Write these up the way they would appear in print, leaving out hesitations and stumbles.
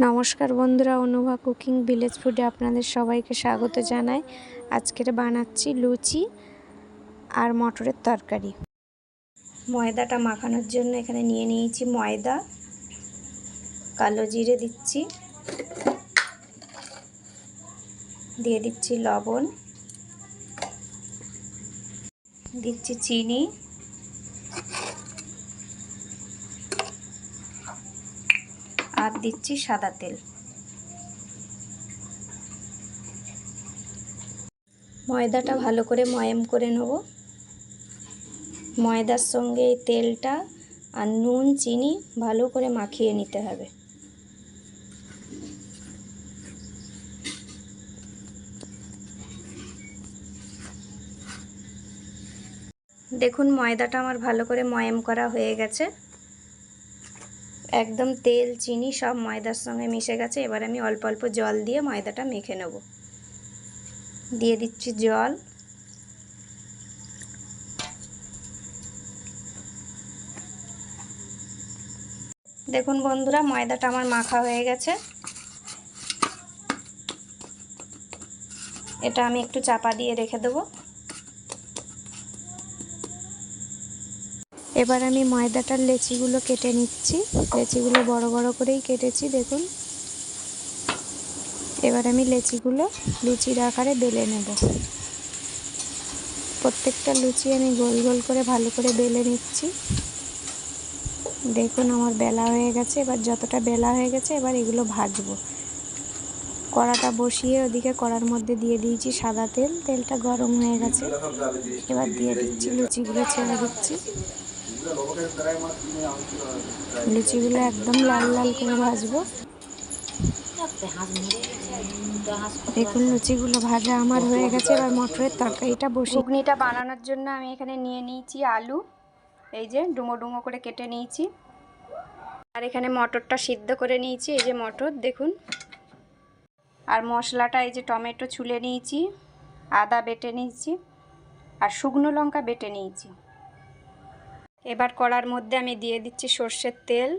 নমস্কার বন্ধুরা, Anubha cooking village ফুডে আপনাদের সবাইকে স্বাগত জানাই। আজকের বানাচ্ছি লুচি আর মটরের তরকারি। ময়দাটা মাখানোর জন্য এখানে নিয়ে নিয়েছি ময়দা, কালো জিরে দিচ্ছি, দিয়ে দিচ্ছি লবণ, দিচ্ছি চিনি, আর দিচ্ছি সাদা তেল। ময়দাটা ভালো করে ময়াম করে নেব। ময়দার সঙ্গে এই তেলটা আর নুন চিনি ভালো করে মাখিয়ে নিতে হবে। দেখুন ময়দাটা আমার ভালো করে ময়াম করা হয়ে গেছে, একদম তেল চিনি সব ময়দার সঙ্গে মিশে গেছে। এবার আমি অল্প অল্প জল দিয়ে ময়দাটা মেখে নেব। দিয়ে দিচ্ছি জল, দেখুন বন্ধুরা ময়দাটা আমার মাখা হয়ে গেছে। এটা আমি একটু চাপা দিয়ে রেখে দেবো। এবার আমি ময়দাটার লেচিগুলো কেটে নিচ্ছি। লেচিগুলো বড় বড় করেই কেটেছি দেখুন। এবার আমি লেচিগুলো লুচির আকারে বেলে নেব। প্রত্যেকটা লুচি আমি গোল গোল করে ভালো করে বেলে নিচ্ছি। দেখুন আমার বেলা হয়ে গেছে। এবার যতটা বেলা হয়ে গেছে এবার এগুলো ভাজবো। কড়াটা বসিয়ে ওদিকে কড়ার মধ্যে দিয়ে দিয়েছি সাদা তেল। তেলটা গরম হয়ে গেছে, এবার দিয়ে দিচ্ছি লুচিগুলো, ছেড়ে দিচ্ছি। লুচিগুলো একদম লাল লাল করে ভাজবো। দেখুন লুচিগুলো ভাজা আমার হয়ে গেছে। এবার মটরের তরকারিটা বসিয়ে, ঘুগনিটা বানানোর জন্য আমি এখানে নিয়ে নিয়েছি আলু, এই যে ডুমো ডুমো করে কেটে নিয়েছি। আর এখানে মটরটা সিদ্ধ করে নিয়েছি, এই যে মটর দেখুন। আর মশলাটা এই যে টমেটো ছুলে নিয়েছি, আদা বেটে নিয়েছি, আর শুকনো লঙ্কা বেটে নিয়েছি। এবার কড়ার মধ্যে আমি দিয়ে দিচ্ছি সর্ষের তেল,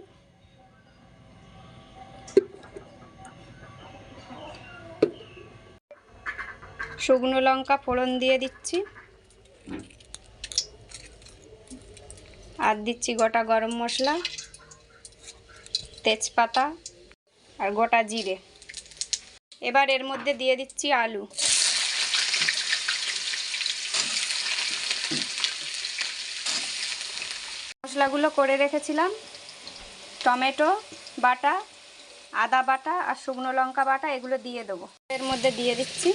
শুকনো লঙ্কা ফোড়ন দিয়ে দিচ্ছি, আর দিচ্ছি গোটা গরম মশলা, তেজপাতা আর গোটা জিরে। এবার এর মধ্যে দিয়ে দিচ্ছি আলু। মশলাগুলো করে রেখেছিলাম, টমেটো বাটা, আদা বাটা আর শুকনো লঙ্কা বাটা, এগুলো দিয়ে দেবো। এর মধ্যে দিয়ে দিচ্ছি,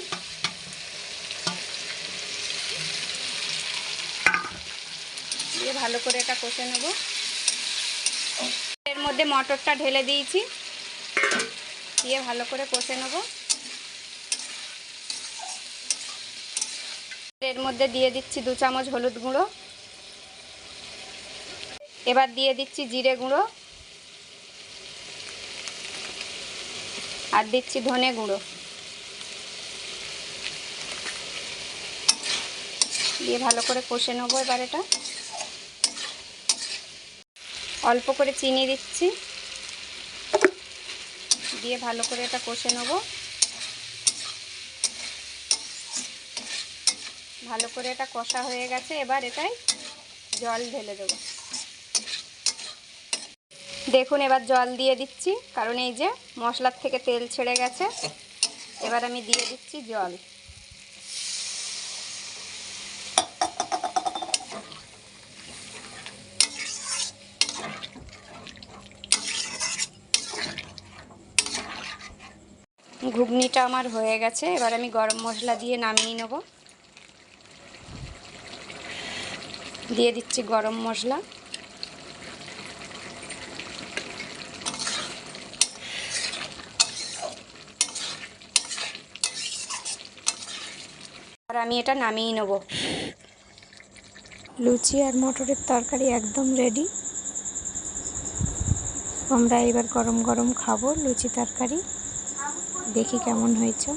দিয়ে ভালো করে এটা কষে নেব। এর মধ্যে মটরটা ঢেলে দিয়েছি, দিয়ে ভালো করে কষে নেব। এর মধ্যে দিয়ে দিচ্ছি 2 চামচ হলুদ গুঁড়ো। এবার দিয়ে দিচ্ছি জিরে গুঁড়ো, আর দিচ্ছি ধনে গুঁড়ো। দিয়ে ভালো করে কষে নেবো। এবার এটা অল্প করে চিনি দিচ্ছি, দিয়ে ভালো করে এটা কষে নেবো। ভালো করে এটা কষা হয়ে গেছে, এবার এটাই জল ঢেলে দেবো। দেখুন এবার জল দিয়ে দিচ্ছি, কারণ এই যে মশলার থেকে তেল ছেড়ে গেছে। এবার আমি দিয়ে দিচ্ছি জল। ঘুগনিটা আমার হয়ে গেছে, এবার আমি গরম মশলা দিয়ে নামিয়ে নেব। দিয়ে দিচ্ছি গরম মশলা, আর আমি এটা নামিয়ে নেব। লুচি আর মটরের তরকারি একদম রেডি। আমরা এবার গরম গরম খাবো লুচি তরকারি। দেখি কেমন হয়েছে।